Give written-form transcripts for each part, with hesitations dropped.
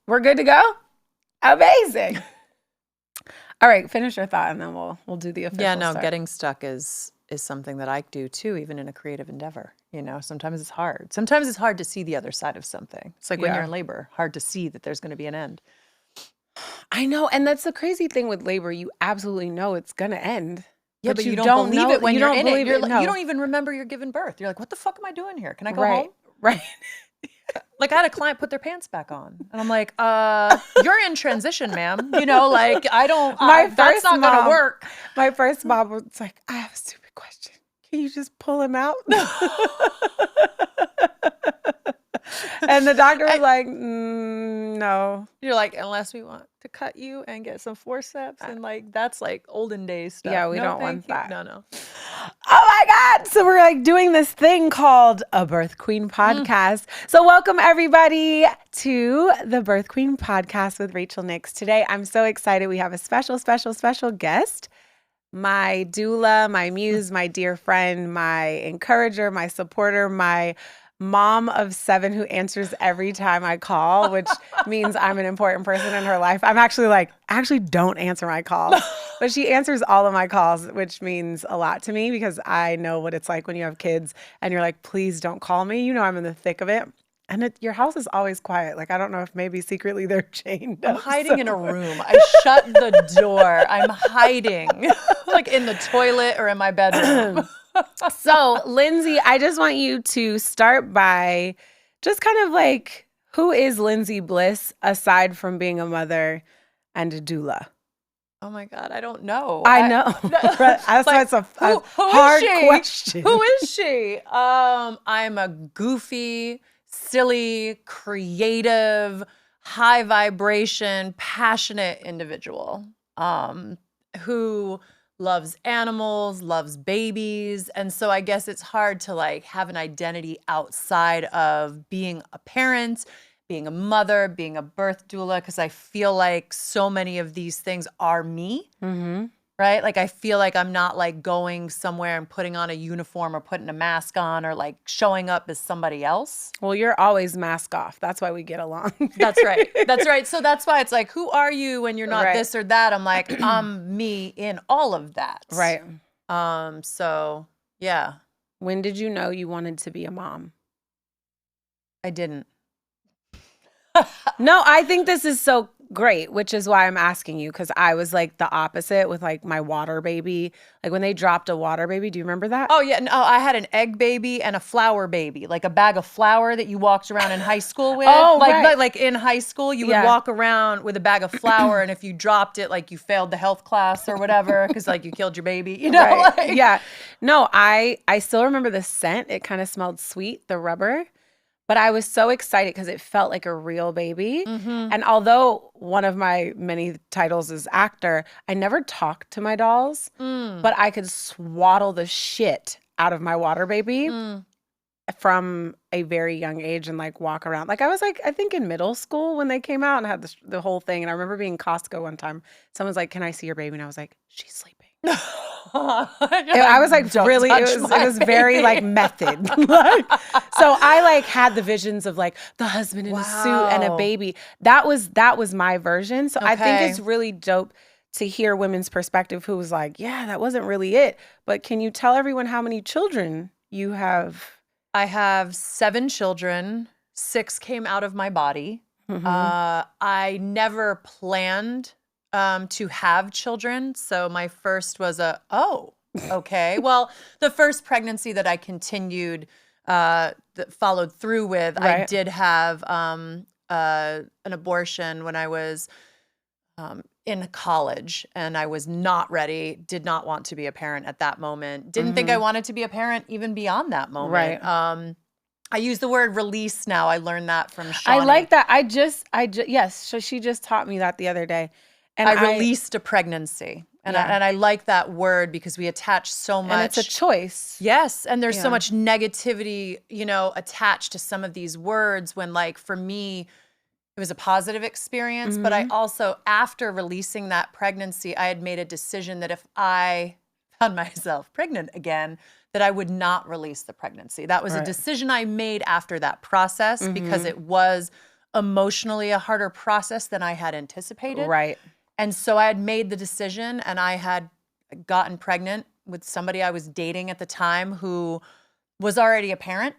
we're good to go? Amazing. All right, finish your thought and then we'll do the official start. Getting stuck is something that I do too, even in a creative endeavor. Sometimes it's hard. Sometimes it's hard to see the other side of something. It's like when you're in labor, hard to see that there's going to be an end. I know, and that's the crazy thing with labor. You absolutely know it's going to end. Yeah, but you don't believe it when you're in it. You don't even remember you're giving birth. You're like, what the fuck am I doing here? Can I go home? Right. Like I had a client put their pants back on. And I'm like, you're in transition, ma'am. That's not going to work. My first mom was like, I have a stupid question. Can you just pull him out? And the doctor was like, no. You're like, unless we want to cut you and get some forceps. And that's like olden days stuff. Yeah, we don't want that. No. Oh my God. So we're doing this thing called a Birth Queen podcast. So welcome everybody to the Birth Queen podcast with Rachel Nix. Today, I'm so excited. We have a special guest. My doula, my muse, my dear friend, my encourager, my supporter, my mom of 7 who answers every time I call, which means I'm an important person in her life. I'm actually don't answer my calls, but she answers all of my calls, which means a lot to me because I know what it's like when you have kids and you're like, please don't call me. I'm in the thick of it. And your house is always quiet. I don't know if maybe secretly they're chained up. I'm hiding in a room. I shut the door. I'm hiding in the toilet or in my bedroom. So, Lindsey, I just want you to start by just kind of who is Lindsey Bliss aside from being a mother and a doula? Oh my God, I don't know. I know. That's why it's a hard question. Who is she? I'm a goofy, silly, creative, high vibration, passionate individual who loves animals, loves babies. And so I guess it's hard to have an identity outside of being a parent, being a mother, being a birth doula, because I feel like so many of these things are me, right? I feel like I'm not going somewhere and putting on a uniform or putting a mask on or showing up as somebody else. Well, you're always mask off. That's why we get along. That's right. So that's why it's who are you when you're not this or that? I'm I'm me in all of that. Right. So yeah. When did you know you wanted to be a mom? I didn't. No, I think this is so great, which is why I'm asking you, because I was the opposite with my water baby. When they dropped a water baby, do you remember that? Oh yeah, no, I had an egg baby and a flour baby, a bag of flour that you walked around in high school with. Oh, right. In high school, you would walk around with a bag of flour, and if you dropped it, you failed the health class or whatever, because you killed your baby. Right. Yeah. No, I still remember the scent. It kind of smelled sweet, the rubber. But I was so excited because it felt like a real baby. And although one of my many titles is actor, I never talked to my dolls, but I could swaddle the shit out of my water baby from a very young age and walk around. I was I think in middle school when they came out and had the whole thing. And I remember being in Costco one time. Someone's like, can I see your baby? And I was like, she's sleeping. I was really, it was very method. So I had the visions of the husband in a suit and a baby. That was my version. So I think it's really dope to hear women's perspective who was yeah, that wasn't really it. But can you tell everyone how many children you have? I have 7 children. 6 came out of my body. I never planned to have children. So my first was okay. Well, the first pregnancy that I continued, that followed through with, I did have an abortion when I was in college, and I was not ready, did not want to be a parent at that moment. Didn't think I wanted to be a parent even beyond that moment. Right. I use the word release now. I learned that from Shawnee. I like that. Yes. So she just taught me that the other day. And I released a pregnancy. And I like that word because we attach so much. And it's a choice. Yes. And there's so much negativity, attached to some of these words when for me, it was a positive experience. But I also, after releasing that pregnancy, I had made a decision that if I found myself pregnant again, that I would not release the pregnancy. That was a decision I made after that process because it was emotionally a harder process than I had anticipated. Right. And so I had made the decision, and I had gotten pregnant with somebody I was dating at the time who was already a parent.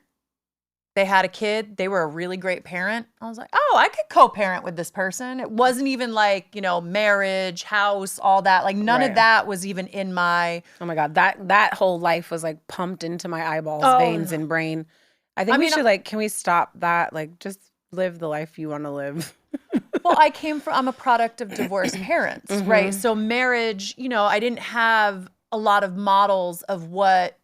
They had a kid. They were a really great parent. I was like, oh, I could co-parent with this person. It wasn't even like, marriage, house, all that. Like none of that was even in my. Oh my God. That whole life was like pumped into my eyeballs, veins, and brain. I think we should can we stop that? Like just live the life you want to live. Well, I'm a product of divorced parents, right? So marriage, I didn't have a lot of models of what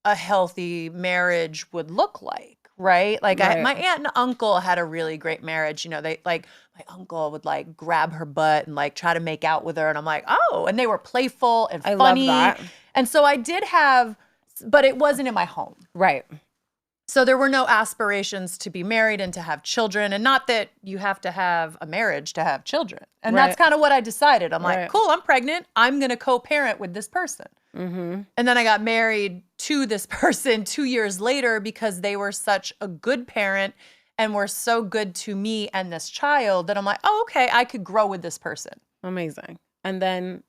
a healthy marriage would look like. Right? Like my aunt and uncle had a really great marriage. They my uncle would like grab her butt and like try to make out with her. And I'm like, oh, and they were playful and funny. I love that. And so I did have, but it wasn't in my home. Right. So there were no aspirations to be married and to have children. And not that you have to have a marriage to have children. And that's kind of what I decided. I'm like, cool, I'm pregnant. I'm going to co-parent with this person. And then I got married to this person 2 years later because they were such a good parent and were so good to me and this child that I'm like, oh, okay, I could grow with this person. Amazing. And then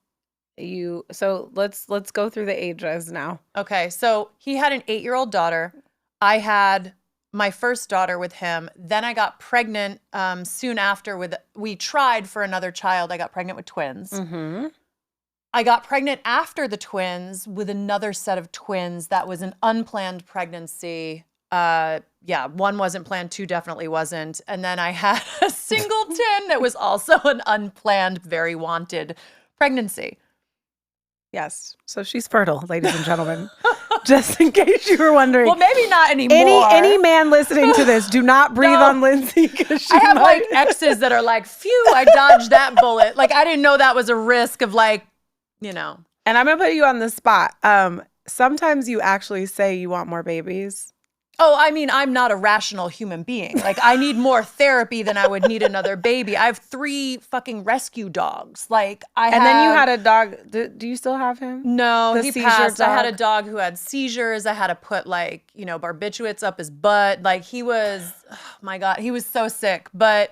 so let's go through the ages now. Okay, so he had an 8-year-old daughter. I had my first daughter with him. Then I got pregnant soon after we tried for another child. I got pregnant with twins. I got pregnant after the twins with another set of twins. That was an unplanned pregnancy. One wasn't planned, 2 definitely wasn't. And then I had a singleton that was also an unplanned, very wanted pregnancy. Yes. So she's fertile, ladies and gentlemen. Just in case you were wondering. Well, maybe not anymore. Any man listening to this, do not breathe on Lindsey. I have like exes that are like, phew, I dodged that bullet. Like I didn't know that was a risk of like, And I'm going to put you on the spot. Sometimes you actually say you want more babies. Oh, I mean, I'm not a rational human being. Like, I need more therapy than I would need another baby. I have 3 fucking rescue dogs. Like, then you had a dog. Do you still have him? No, he passed. Dog? I had a dog who had seizures. I had to put barbiturates up his butt. Like, he was, oh my God, he was so sick. But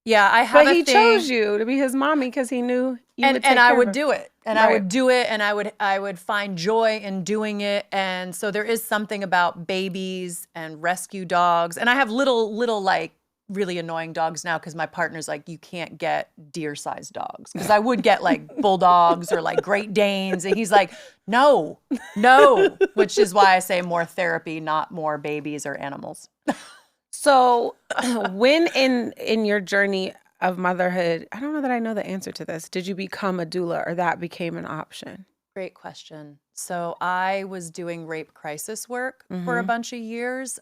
yeah, I have. But he chose you to be his mommy because he knew you would take and care I of would her. do it. And I would do it, and I would find joy in doing it. And so there is something about babies and rescue dogs. And I have little like really annoying dogs now because my partner's like, you can't get deer-sized dogs. Because I would get like bulldogs or like Great Danes, and he's like, no, which is why I say more therapy, not more babies or animals. So when in your journey of motherhood, I don't know that I know the answer to this. Did you become a doula or that became an option? Great question. So I was doing rape crisis work for a bunch of years.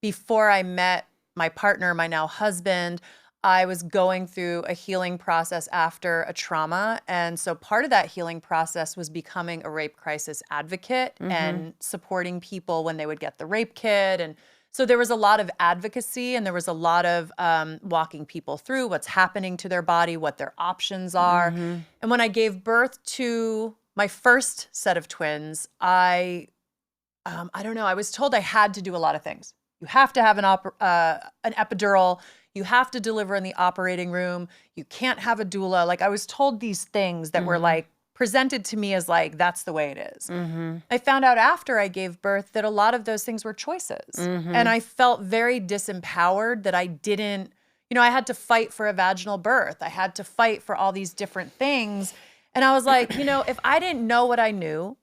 Before I met my partner, my now husband, I was going through a healing process after a trauma. And so part of that healing process was becoming a rape crisis advocate and supporting people when they would get the rape kit. And so there was a lot of advocacy, and there was a lot of walking people through what's happening to their body, what their options are. And when I gave birth to my first set of twins, I don't know, I was told I had to do a lot of things. You have to have an epidural. You have to deliver in the operating room. You can't have a doula. Like I was told these things that were like presented to me as like, that's the way it is. I found out after I gave birth that a lot of those things were choices. And I felt very disempowered that I didn't, I had to fight for a vaginal birth. I had to fight for all these different things. And I was like, if I didn't know what I knew,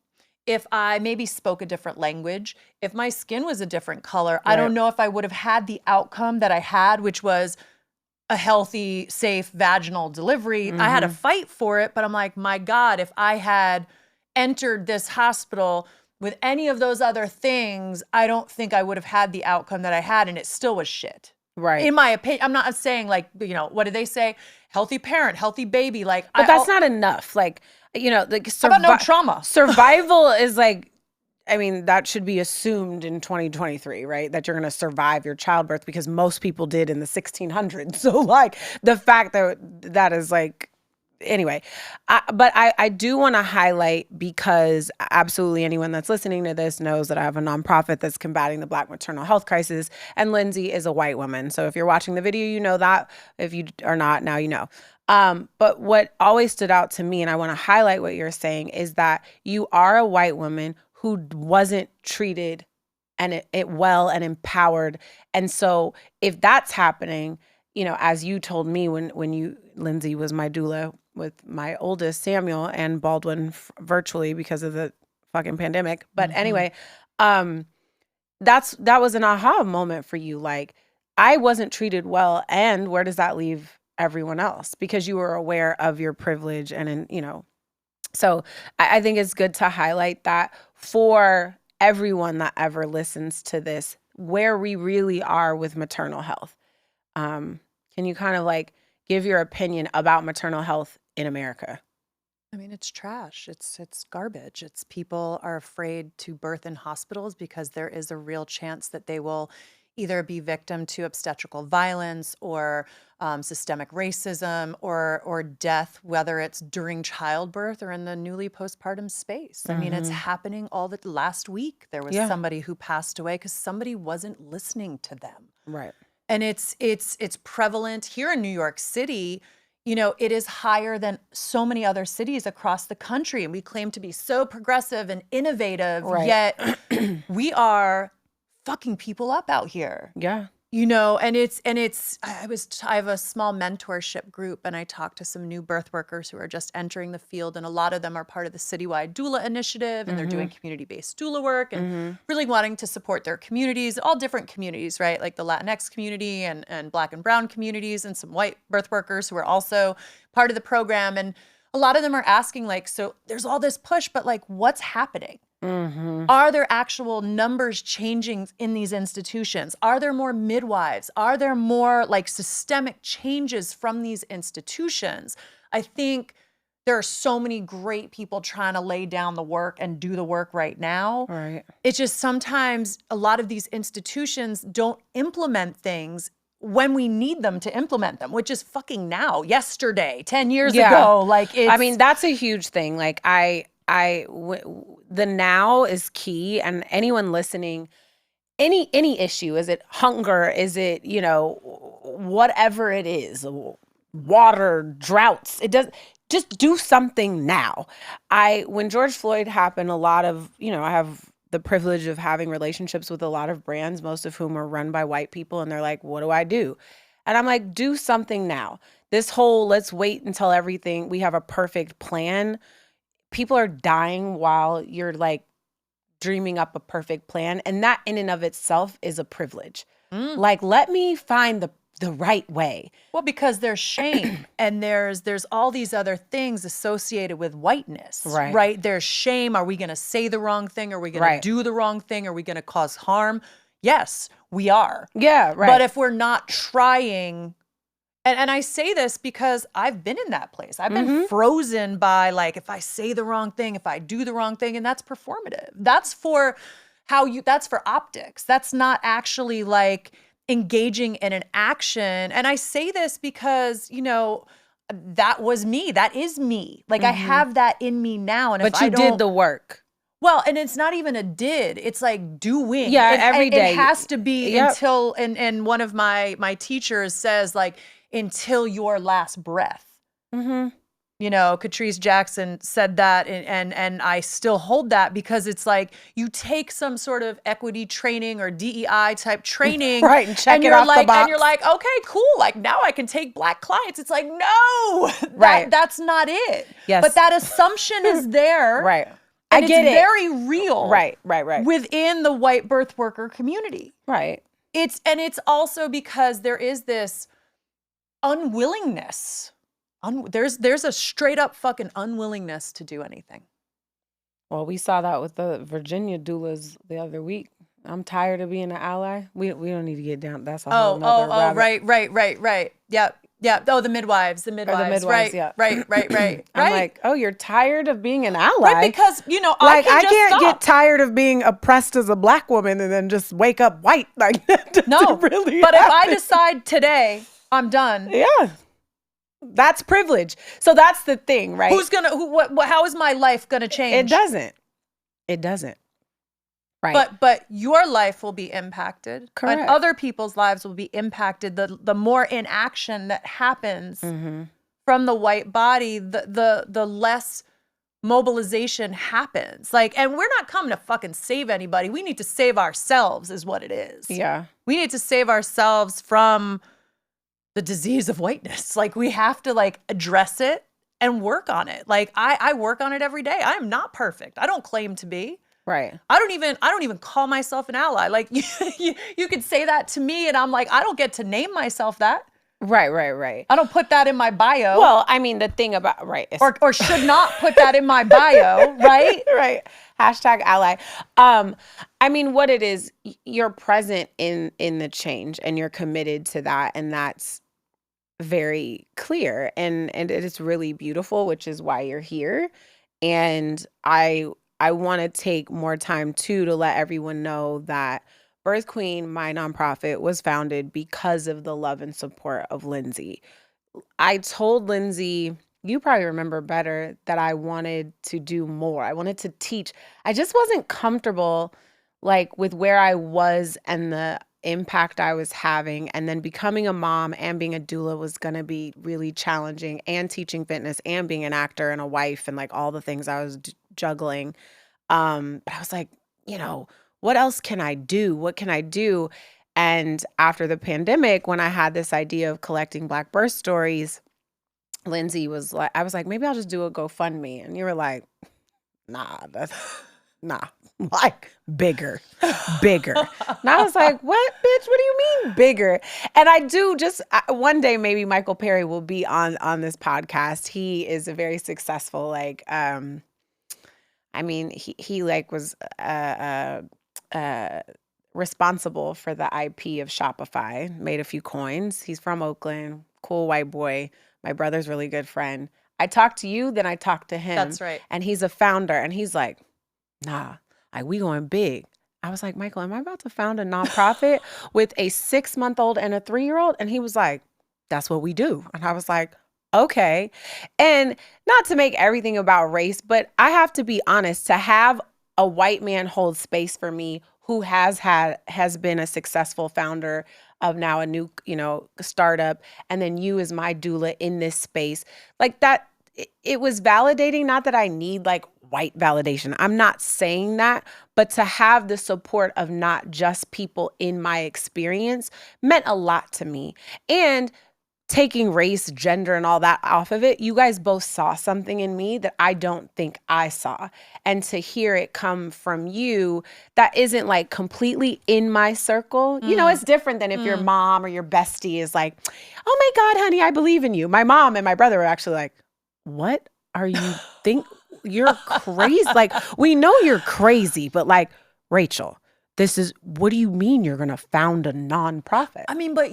if I maybe spoke a different language, if my skin was a different color, I don't know if I would have had the outcome that I had, which was a healthy, safe vaginal delivery. I had to fight for it, but I'm like, my God, if I had entered this hospital with any of those other things, I don't think I would have had the outcome that I had, and it still was shit. Right. In my opinion, I'm not saying like, what do they say? Healthy parent, healthy baby. Like, but that's not enough. Like, like how about no trauma? Survival is like, I mean, that should be assumed in 2023, right? That you're going to survive your childbirth because most people did in the 1600s. So like the fact that is like anyway, but I do want to highlight, because absolutely anyone that's listening to this knows that I have a nonprofit that's combating the Black maternal health crisis, and Lindsey is a white woman. So if you're watching the video, you know that. If you are not, now you know. But what always stood out to me, and I want to highlight what you're saying, is that you are a white woman who wasn't treated and it well and empowered. And so if that's happening, you know, as you told me when you, Lindsey was my doula with my oldest, Samuel, and Baldwin virtually because of the fucking pandemic. But anyway, that was an aha moment for you. Like, I wasn't treated well, and where does that leave everyone else? Because you were aware of your privilege and, you know, so I think it's good to highlight that for everyone that ever listens to this, where we really are with maternal health. Can you kind of like give your opinion about maternal health in America? I mean, it's trash. It's garbage. It's people are afraid to birth in hospitals because there is a real chance that they will either be victim to obstetrical violence or systemic racism or death, whether it's during childbirth or in the newly postpartum space. I mean, it's happening last week. There was somebody who passed away because somebody wasn't listening to them. Right. And it's prevalent here in New York City. You know, it is higher than so many other cities across the country. And we claim to be so progressive and innovative, yet we are fucking people up out here. Yeah. You know, and I have a small mentorship group, and I talk to some new birth workers who are just entering the field, and a lot of them are part of the citywide doula initiative, and they're doing community-based doula work and really wanting to support their communities, all different communities, right? Like the Latinx community and Black and brown communities, and some white birth workers who are also part of the program. And a lot of them are asking, like, so there's all this push, but like, what's happening? Are there actual numbers changing in these institutions? Are there more midwives? Are there more like systemic changes from these institutions? I think there are so many great people trying to lay down the work and do the work right now. Right. It's just sometimes a lot of these institutions don't implement things when we need them to implement them, which is fucking now, yesterday, 10 years ago. Like, I mean, that's a huge thing. Like the now is key, and anyone listening, any issue, is it hunger? Is it, you know, whatever it is, water, droughts, it does, just do something now. When George Floyd happened, a lot of, you know, I have the privilege of having relationships with a lot of brands, most of whom are run by white people. And they're like, what do I do? And I'm like, do something now. This whole, let's wait until we have a perfect plan. People are dying while you're like dreaming up a perfect plan. And that in and of itself is a privilege. Like, let me find the right way. Well, because there's shame and there's all these other things associated with whiteness, right? There's shame. Are we going to say the wrong thing? Are we going to do the wrong thing? Are we going to cause harm? Yes, we are. Yeah, right. But if we're not trying, and I say this because I've been in that place. I've been frozen by, like, if I say the wrong thing, if I do the wrong thing, and that's performative. That's for that's for optics. That's not actually like engaging in an action. And I say this because, you know, that was me. That is me. Like, I have that in me now. And but you did the work. Well, and it's not even a did. It's like doing. Yeah, every day. It has to be until, and one of my teachers says, like, until your last breath. You know, Catrice Jackson said that, and I still hold that, because it's like you take some sort of equity training or DEI type training, right, and check it off the box. And you're like, okay, cool, like now I can take Black clients. It's like, no, that's not it. Yes, but that assumption is there, right? And I get it. It's very real, right, within the white birth worker community, right? It's also because there is this unwillingness. There's a straight up fucking unwillingness to do anything. Well, we saw that with the Virginia doulas the other week. I'm tired of being an ally. We don't need to get down. That's a whole nother rabbit. Right. Yep. Oh, the midwives. Right. Yeah. Right. I'm like, oh, you're tired of being an ally? Right, because, you know, like, I can't get tired of being oppressed as a Black woman and then just wake up white. Like, no, really but happen. If I decide today I'm done. Yeah. That's privilege. So that's the thing, right? How is my life gonna change? It doesn't. Right. But your life will be impacted. Correct. And other people's lives will be impacted. The more inaction that happens from the white body, the less mobilization happens. Like, and we're not coming to fucking save anybody. We need to save ourselves is what it is. Yeah. We need to save ourselves from the disease of whiteness. Like, we have to like address it and work on it. Like, I work on it every day. I am not perfect. I don't claim to be. Right. I don't even call myself an ally. Like, you could say that to me and I'm like, I don't get to name myself that. Right. I don't put that in my bio. Well, I mean, the thing about, right. Or should not put that in my bio, right? Right. Hashtag ally. I mean, what it is, you're present in the change and you're committed to that. And that's very clear. And it is really beautiful, which is why you're here. And I want to take more time too to let everyone know that Birth Queen, my nonprofit, was founded because of the love and support of Lindsey. I told Lindsey, you probably remember better, that I wanted to do more. I wanted to teach. I just wasn't comfortable like with where I was and the impact I was having. And then becoming a mom and being a doula was going to be really challenging, and teaching fitness and being an actor and a wife and like all the things I was juggling. But I was like, what else can I do? What can I do? And after the pandemic, when I had this idea of collecting Black birth stories, Lindsey was like, I was like, maybe I'll just do a GoFundMe. And you were like, nah, like bigger. And I was like, what, bitch? What do you mean bigger? And I do one day, maybe Michael Perry will be on this podcast. He is a very successful, like, I mean, he like was, responsible for the IP of Shopify, made a few coins. He's from Oakland, cool white boy. My brother's really good friend. I talked to you, then I talked to him. That's right. And he's a founder, and he's like, nah, like we going big. I was like, Michael, am I about to found a nonprofit with a 6-month-old and a 3-year-old? And he was like, that's what we do. And I was like, okay. And not to make everything about race, but I have to be honest, to have a white man hold space for me who has been a successful founder of now a new, startup, and then you as my doula in this space, like that, it was validating. Not that I need like white validation. I'm not saying that, but to have the support of not just people in my experience meant a lot to me. And taking race, gender, and all that off of it, you guys both saw something in me that I don't think I saw. And to hear it come from you, that isn't like completely in my circle. It's different than if your mom or your bestie is like, oh my God, honey, I believe in you. My mom and my brother were actually like, what are you think? You're crazy. Like, we know you're crazy, but like, Rachel, what do you mean you're going to found a nonprofit? I mean, but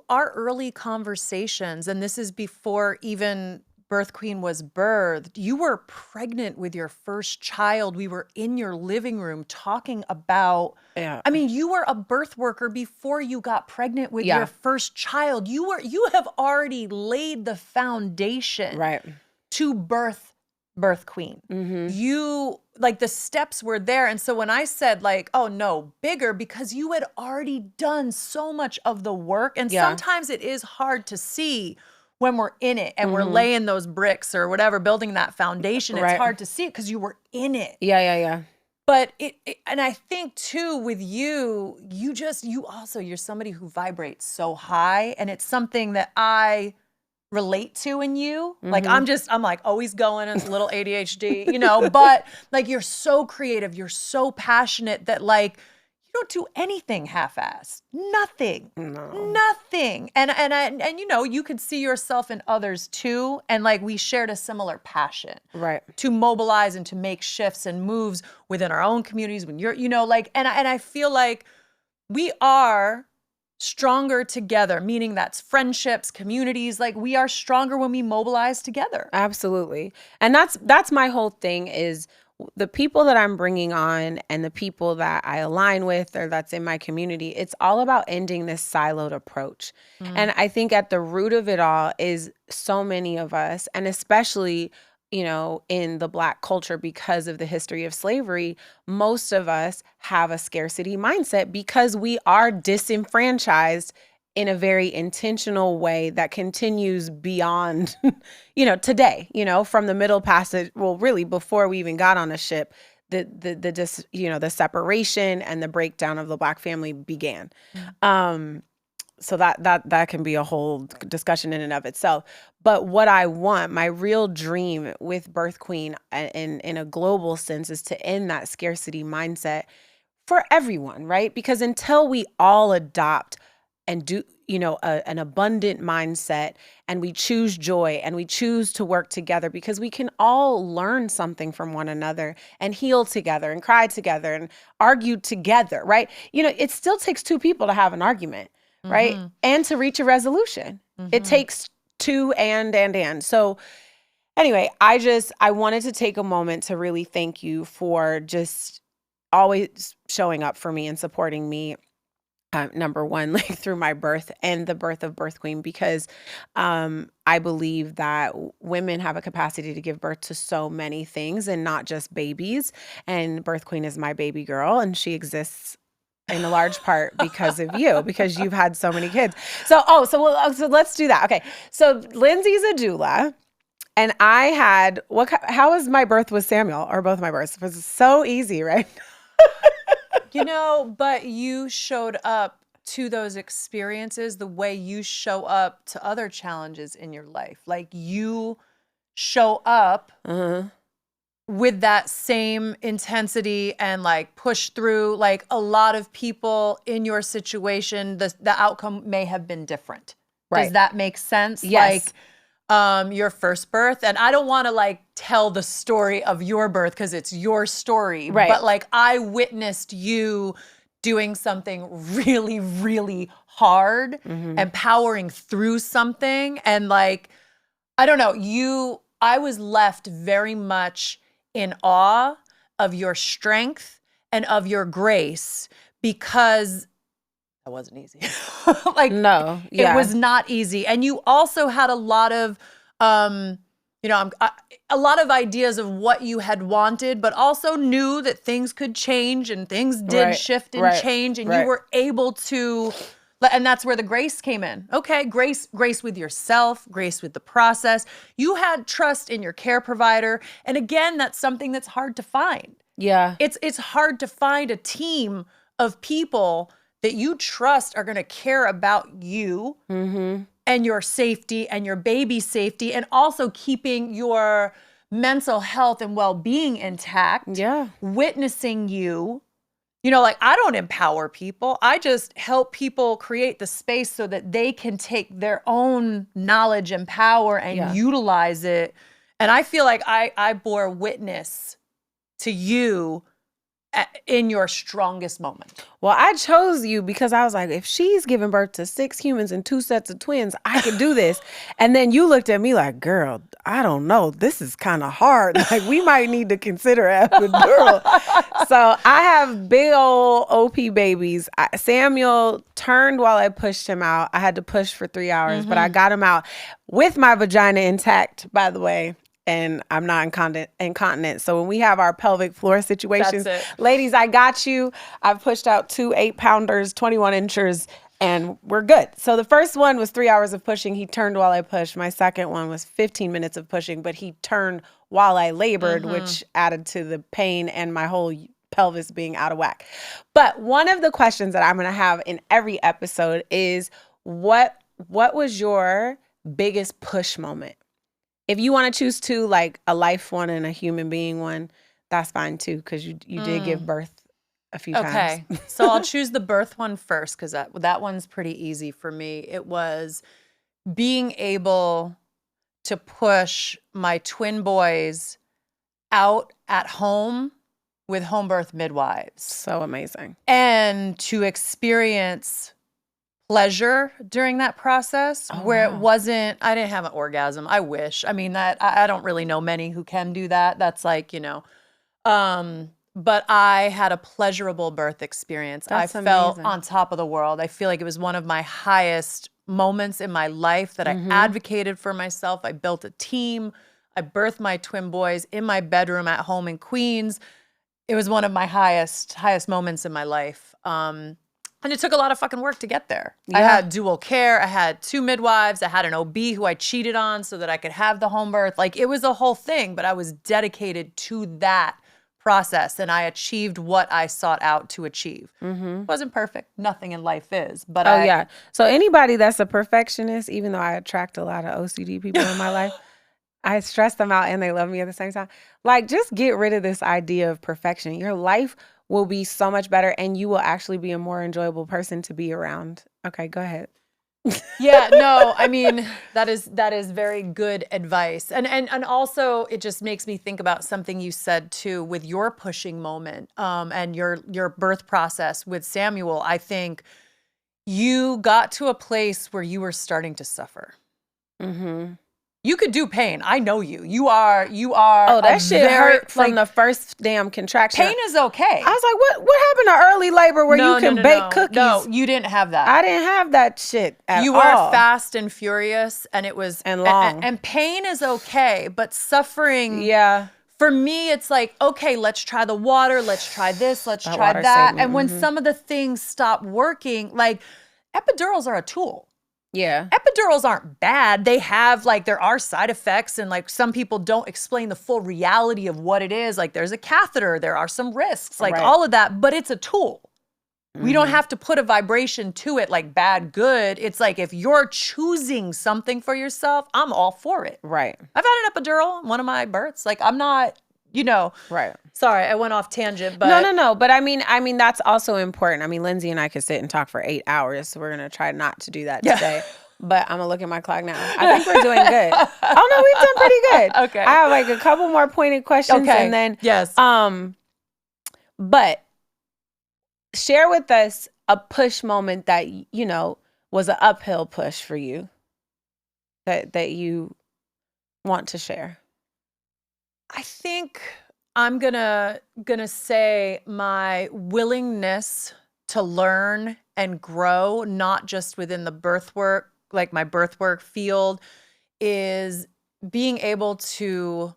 our early conversations, and this is before even Birth Queen was birthed, you were pregnant with your first child. We were in your living room talking about, I mean, you were a birth worker before you got pregnant with your first child. You have already laid the foundation to birth Queen. You, like, the steps were there. And so when I said like, oh no, bigger, because you had already done so much of the work. And sometimes it is hard to see when we're in it and we're laying those bricks or whatever, building that foundation. It's hard to see it because you were in it. Yeah. But and I think too with you're somebody who vibrates so high, and it's something that I relate to in you. Like, I'm like always going, it's a little ADHD, but like, you're so creative, you're so passionate that like, you don't do anything half-assed. Nothing. And you could see yourself in others too. And like, we shared a similar passion. Right. To mobilize and to make shifts and moves within our own communities when you're, and I feel like we are stronger together, meaning that's friendships, communities. Like, we are stronger when we mobilize together. Absolutely. And that's my whole thing is the people that I'm bringing on and the people that I align with or that's in my community, it's all about ending this siloed approach. And I think at the root of it all is so many of us, and especially, in the Black culture, because of the history of slavery, most of us have a scarcity mindset because we are disenfranchised in a very intentional way that continues beyond, today, from the Middle Passage. Well, really, before we even got on a ship, the separation and the breakdown of the Black family began. So that can be a whole discussion in and of itself. But what I want, my real dream with Birth Queen in a global sense, is to end that scarcity mindset for everyone, right? Because until we all adopt and do, an abundant mindset, and we choose joy and we choose to work together, because we can all learn something from one another and heal together and cry together and argue together, right? It still takes two people to have an argument, right? And to reach a resolution. It takes two and. So anyway, I wanted to take a moment to really thank you for just always showing up for me and supporting me. Number one, like through my birth and the birth of Birth Queen, because I believe that women have a capacity to give birth to so many things and not just babies. And Birth Queen is my baby girl, and she exists in a large part because of you, because you've had so many kids. So let's do that. Okay. So Lindsey's a doula, and I had, how was my birth with Samuel, or both my births? It was so easy, right? But you showed up to those experiences the way you show up to other challenges in your life. Like, you show up with that same intensity and like push through. Like, a lot of people in your situation, the outcome may have been different. Right. Does that make sense? Yes. Like, your first birth, and I don't want to like tell the story of your birth because it's your story, right? But like, I witnessed you doing something really, really hard and powering through something, and like, I don't know, I was left very much in awe of your strength and of your grace, because that wasn't easy. Like, no, yeah. It was not easy. And you also had a lot of, a lot of ideas of what you had wanted, but also knew that things could change, and things did shift and change, and you were able to, and that's where the grace came in. Okay, grace with yourself, grace with the process. You had trust in your care provider. And again, that's something that's hard to find. Yeah. It's hard to find a team of people that you trust are going to care about you and your safety and your baby's safety, and also keeping your mental health and well-being intact. Yeah. Witnessing you. Like, I don't empower people. I just help people create the space so that they can take their own knowledge and power and utilize it. And I feel like I bore witness to you in your strongest moment. Well, I chose you because I was like, if she's giving birth to 6 humans and 2 sets of twins, I could do this. And then you looked at me like, girl, I don't know. This is kind of hard. Like, we might need to consider epidural. So I have big old OP babies. Samuel turned while I pushed him out. I had to push for 3 hours, but I got him out with my vagina intact, by the way. And I'm not incontinent. So when we have our pelvic floor situations, ladies, I got you. I've pushed out 2 8-pounders, 21 inchers, and we're good. So the first one was 3 hours of pushing. He turned while I pushed. My second one was 15 minutes of pushing, but he turned while I labored, which added to the pain and my whole pelvis being out of whack. But one of the questions that I'm going to have in every episode is, what was your biggest push moment? If you want to choose 2, like a life one and a human being one, that's fine too, because you did give birth a few times. Okay, so I'll choose the birth one first, because that one's pretty easy for me. It was being able to push my twin boys out at home with home birth midwives. So amazing. And to experience pleasure during that process, where it wasn't, I didn't have an orgasm. I wish. I mean, that I don't really know many who can do that. That's like, But I had a pleasurable birth experience. That's I felt amazing. on top of the world. I feel like it was one of my highest moments in my life that I advocated for myself. I built a team. I birthed my twin boys in my bedroom at home in Queens. It was one of my highest moments in my life. And it took a lot of fucking work to get there. I had dual care. I had 2 midwives. I had an OB who I cheated on so that I could have the home birth. Like, it was a whole thing, but I was dedicated to that process, and I achieved what I sought out to achieve. It wasn't perfect. Nothing in life is. But yeah. So anybody that's a perfectionist, even though I attract a lot of OCD people in my life, I stress them out and they love me at the same time. Like, just get rid of this idea of perfection. Your life will be so much better and you will actually be a more enjoyable person to be around. Okay, go ahead. Yeah, no, I mean, that is very good advice. And also it just makes me think about something you said too with your pushing moment and your birth process with Samuel. I think you got to a place where you were starting to suffer. You could do pain. I know you. You are. Oh, that shit hurt from the first damn contraction. Pain is okay. I was like, what happened to early labor where you can bake cookies? No, you didn't have that. I didn't have that shit at all. You were fast and furious, and it was and long. And pain is okay, but suffering. Yeah. For me, it's like, okay, let's try the water. Let's try this. Let's try that. And when some of the things stop working, like epidurals are a tool. Yeah. Epidurals aren't bad. They have, like, there are side effects, and like some people don't explain the full reality of what it is. Like, there's a catheter, there are some risks, like all of that, but it's a tool. We don't have to put a vibration to it like bad, good. It's like, if you're choosing something for yourself, I'm all for it. Right. I've had an epidural in one of my births. Like, I'm not, Right. Sorry, I went off tangent, but no. But I mean, that's also important. I mean, Lindsey and I could sit and talk for 8 hours. So we're gonna try not to do that today. But I'm gonna look at my clock now. I think we're doing good. Oh no, we've done pretty good. Okay. I have like a couple more pointed questions, and then but share with us a push moment that was an uphill push for you that you want to share. I think I'm gonna say my willingness to learn and grow, not just within the birth work, like my birth work field, is being able to,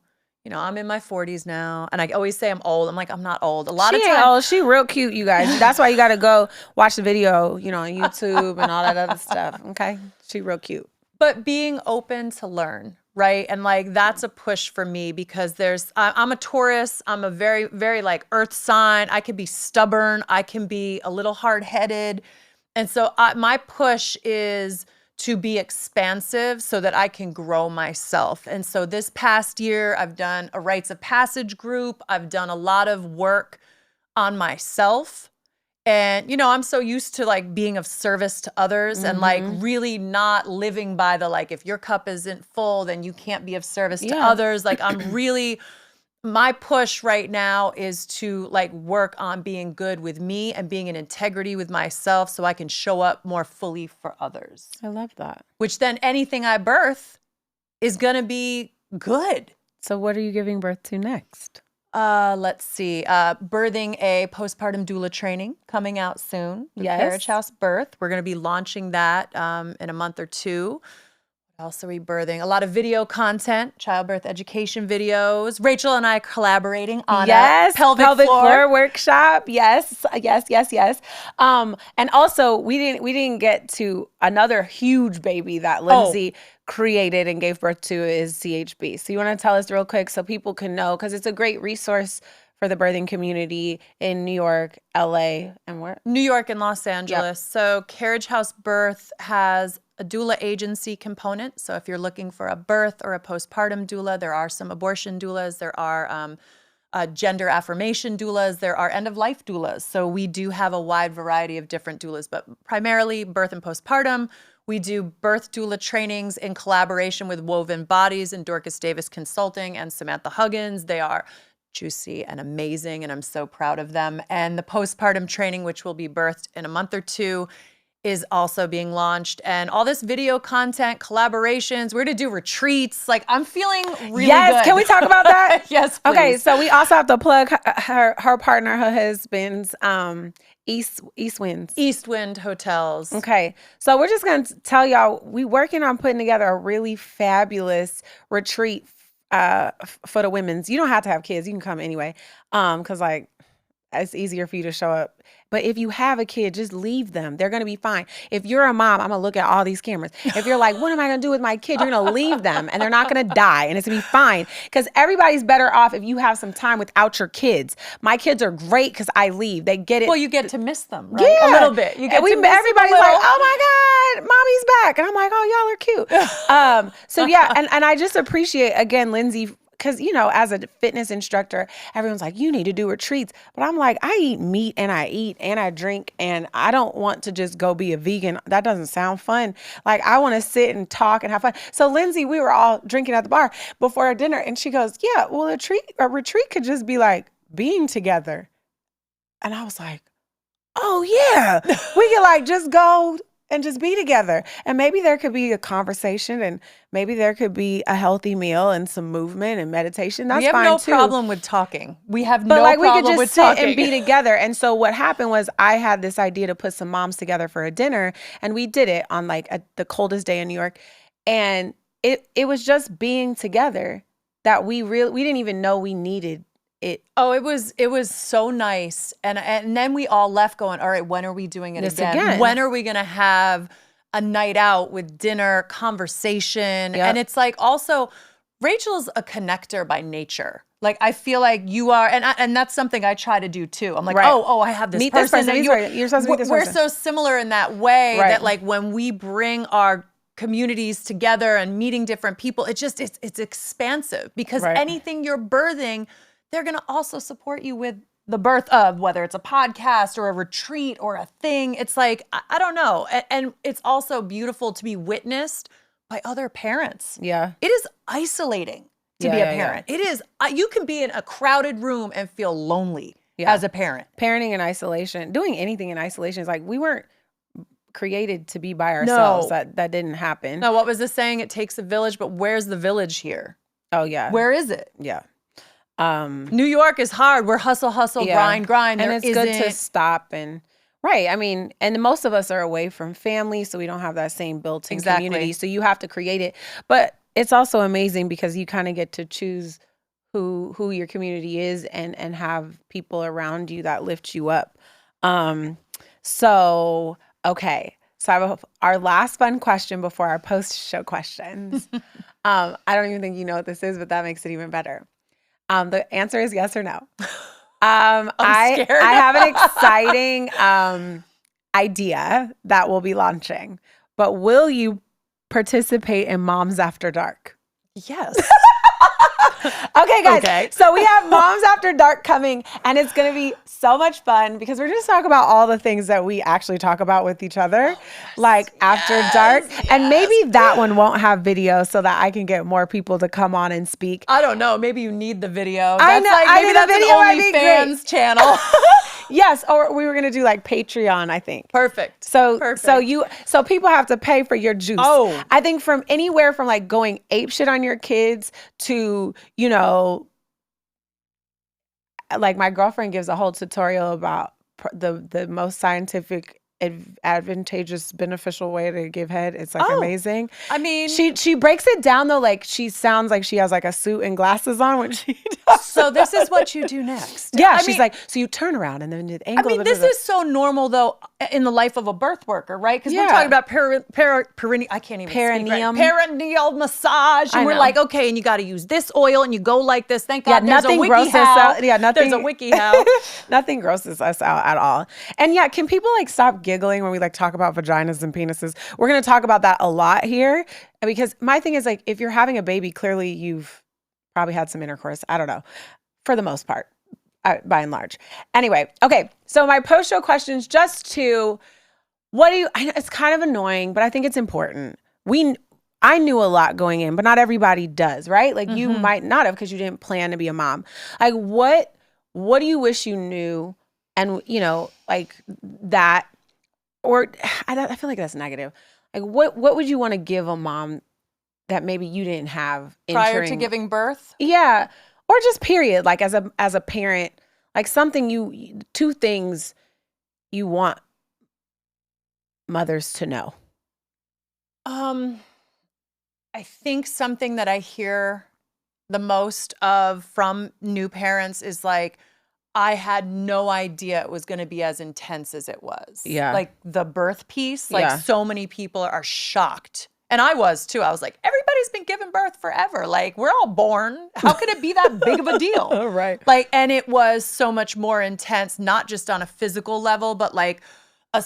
I'm in my 40s now, and I always say I'm old. I'm like, I'm not old. A lot of times, old. She real cute, you guys. That's why you got to go watch the video, on YouTube and all that other stuff. Okay, she real cute. But being open to learn. Right. And like, that's a push for me because I'm a Taurus. I'm a very, very like earth sign. I can be stubborn. I can be a little hard-headed. And so my push is to be expansive so that I can grow myself. And so this past year, I've done a rites of passage group. I've done a lot of work on myself. And, I'm so used to like being of service to others and like really not living by the, like, if your cup isn't full, then you can't be of service to others. Like, my push right now is to like work on being good with me and being in integrity with myself so I can show up more fully for others. I love that. Which then anything I birth is going to be good. So what are you giving birth to next? Let's see. Birthing a postpartum doula training coming out soon. Carriage House Birth. We're going to be launching that in a month or two. What else are we birthing? A lot of video content, childbirth education videos. Rachel and I are collaborating on a pelvic floor workshop. Yes. And also we didn't get to another huge baby that Lindsey created and gave birth to is CHB. So you want to tell us real quick so people can know, because it's a great resource for the birthing community in New York, LA, and where? New York and Los Angeles. Yep. So Carriage House Birth has a doula agency component. So if you're looking for a birth or a postpartum doula, there are some abortion doulas. There are gender affirmation doulas. There are end-of-life doulas. So we do have a wide variety of different doulas, but primarily birth and postpartum. We do birth doula trainings in collaboration with Woven Bodies and Dorcas Davis Consulting and Samantha Huggins. They are juicy and amazing, and I'm so proud of them. And the postpartum training, which will be birthed in a month or two, is also being launched, and all this video content, collaborations. We're going to do retreats. Like, I'm feeling really good. Can we talk about that? Yes, please. Okay, so we also have to plug her partner, her husband's East Wind Hotels. Okay, so we're just going to tell y'all, we working on putting together a really fabulous retreat for the women's. You don't have to have kids. You can come anyway, because like it's easier for you to show up. But if you have a kid, just leave them. They're going to be fine. If you're a mom, I'm going to look at all these cameras. If you're like, what am I going to do with my kid? You're going to leave them and they're not going to die and it's going to be fine. Because everybody's better off if you have some time without your kids. My kids are great because I leave. They get it. Well, you get to miss them, right? Yeah. A little bit. You get to miss everybody's like, oh my God, mommy's back. And I'm like, oh, y'all are cute. So yeah, and I just appreciate, again, Lindsey, because, you know, as a fitness instructor, everyone's like, you need to do retreats. But I'm like, I eat meat and I eat and I drink and I don't want to just go be a vegan. That doesn't sound fun. Like, I want to sit and talk and have fun. So Lindsey, we were all drinking at the bar before our dinner and she goes, yeah, well, a retreat could just be like being together. And I was like, oh yeah, we could like just go and just be together. And maybe there could be a conversation and maybe there could be a healthy meal and some movement and meditation. That's fine too. We have no problem with talking. We have no problem with talking. But like we could just sit and be together. And so what happened was I had this idea to put some moms together for a dinner and we did it on like the coldest day in New York. And it was just being together that we didn't even know we needed it. Oh, it was so nice. And then we all left going, all right, when are we doing it again? When are we going to have a night out with dinner, conversation? Yep. And it's like also, Rachel's a connector by nature. Like, I feel like you are, and that's something I try to do too. I'm like, right. oh, I have this person. You're supposed to meet this person. We're so similar in that way that like when we bring our communities together and meeting different people, it's expansive because anything you're birthing, they're going to also support you with the birth of, whether it's a podcast or a retreat or a thing. It's like, I don't know. And it's also beautiful to be witnessed by other parents. Yeah. It is isolating to be a parent. Yeah. It is. You can be in a crowded room and feel lonely as a parent. Parenting in isolation, doing anything in isolation is like, we weren't created to be by ourselves. No. That didn't happen. No, what was the saying? It takes a village, but where's the village here? Oh, yeah. Where is it? Yeah. New York is hard. We're hustle, grind. And it's good to stop and I mean, and most of us are away from family, so we don't have that same built-in community. So you have to create it. But it's also amazing because you kind of get to choose who your community is and have people around you that lift you up. So okay. So I have our last fun question before our post-show questions. I don't even think you know what this is, but that makes it even better. The answer is yes or no. I'm scared. I have an exciting idea that we'll be launching, but will you participate in Moms After Dark? Yes. Okay, guys. Okay. So we have Moms After Dark coming, and it's going to be so much fun because we're just talking about all the things that we actually talk about with each other, like After Dark. And maybe that one won't have video so that I can get more people to come on and speak. I don't know. Maybe you need the video. I know. Maybe that's an OnlyFans channel. Yes, or we were gonna do like Patreon, I think. Perfect. So people have to pay for your juice. Oh, I think from anywhere from like going apeshit on your kids to, you know, like my girlfriend gives a whole tutorial about the most scientific, advantageous, beneficial way to give head. It's like amazing. I mean, she breaks it down though, like she sounds like she has like a suit and glasses on when she does. So this is what you do next. Yeah, she's like, so you turn around and then the angle. I mean, this is so normal though in the life of a birth worker, right? Because we're talking about perineal massage, and we're like, okay, and you got to use this oil, and you go like this. Thank God, there's a wiki how. There's a wiki how. Nothing grosses us out at all. And yeah, can people like stop giggling when we like talk about vaginas and penises? We're going to talk about that a lot here because my thing is like, if you're having a baby, clearly you've probably had some intercourse. I don't know, for the most part, by and large. Anyway, okay. So my post-show questions, just to, I know it's kind of annoying, but I think it's important. I knew a lot going in, but not everybody does, right? Like you might not have because you didn't plan to be a mom. Like what do you wish you knew? And you know, like that or I feel like that's negative. Like what would you want to give a mom that maybe you didn't have prior to giving birth? Yeah. Or just period. Like as a parent, like something two things you want mothers to know. I think something that I hear the most of from new parents is like, I had no idea it was going to be as intense as it was. Yeah. Like the birth piece, like so many people are shocked. And I was too. I was like, everybody's been giving birth forever. Like we're all born. How could it be that big of a deal? Right. Like, and it was so much more intense, not just on a physical level, but like a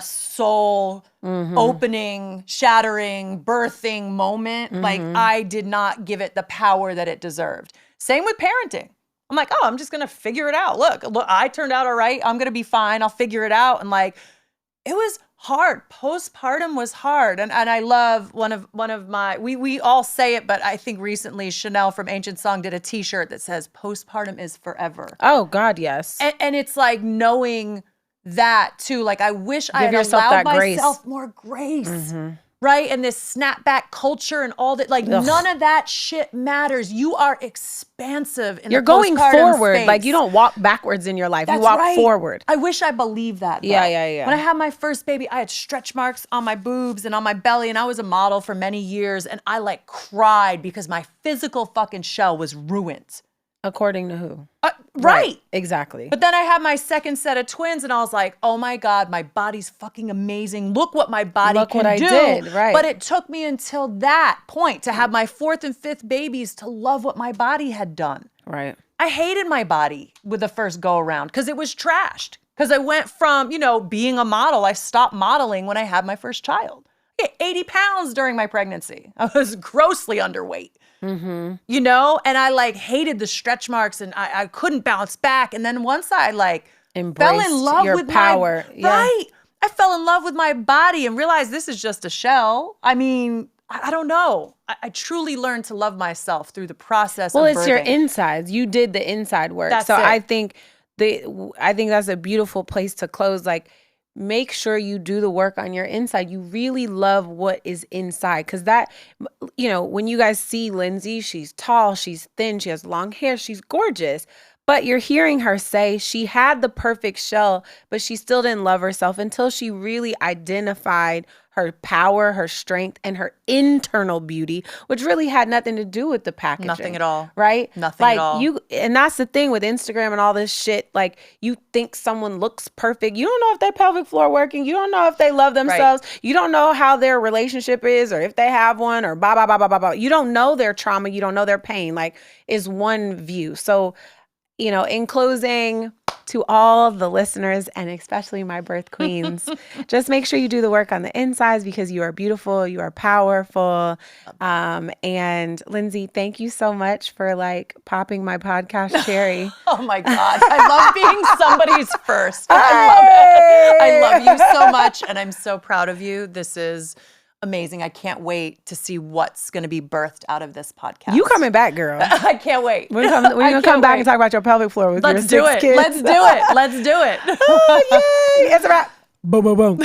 soul opening, shattering, birthing moment. Like I did not give it the power that it deserved. Same with parenting. I'm like, oh, I'm just gonna figure it out. Look, I turned out all right. I'm gonna be fine. I'll figure it out. And like, it was hard. Postpartum was hard. And I love one of my, we all say it, but I think recently Chanel from Ancient Song did a t-shirt that says postpartum is forever. Oh God, yes. And it's like knowing that too. Like I wish I had allowed myself more grace. Right? And this snapback culture and all that, like none of that shit matters. You are expansive in You're the going forward. space. Like you don't walk backwards in your life. That's you walk right. forward. I wish I believed that. Though. Yeah. When I had my first baby, I had stretch marks on my boobs and on my belly, and I was a model for many years, and I like cried because my physical fucking shell was ruined. According to who? Right. Exactly. But then I had my second set of twins and I was like, oh my God, my body's fucking amazing. Look what my body can do. Look what I did, right. But it took me until that point to have my fourth and fifth babies to love what my body had done. Right. I hated my body with the first go around because it was trashed. Because I went from, being a model, I stopped modeling when I had my first child. I hit 80 pounds during my pregnancy. I was grossly underweight. And I like hated the stretch marks and I couldn't bounce back. And then once I like fell in love your with power. Right. I fell in love with my body and realized this is just a shell. I mean, I don't know. I truly learned to love myself through the process of birthing. Well, it's your insides. You did the inside work. That's so it. I think that's a beautiful place to close. Like, make sure you do the work on your inside. You really love what is inside. Because that, when you guys see Lindsey, she's tall, she's thin, she has long hair, she's gorgeous. But you're hearing her say she had the perfect shell, but she still didn't love herself until she really identified her power, her strength, and her internal beauty, which really had nothing to do with the packaging. Nothing at all. Right? Nothing at all. And that's the thing with Instagram and all this shit. Like, you think someone looks perfect. You don't know if their pelvic floor working. You don't know if they love themselves. Right. You don't know how their relationship is or if they have one or blah, blah, blah, blah, blah, blah. You don't know their trauma. You don't know their pain. Like, is one view. So, in closing, to all the listeners and especially my birth queens, just make sure you do the work on the insides because you are beautiful, you are powerful. And Lindsey, thank you so much for popping my podcast cherry. Oh my God. I love being somebody's first. I love it. I love you so much. And I'm so proud of you. This is amazing. I can't wait to see what's going to be birthed out of this podcast. You coming back, girl. I can't wait. We're going to come back and talk about your pelvic floor with your 6 kids. Let's do it. Let's do it. Oh, yay. It's a wrap. Boom, boom, boom.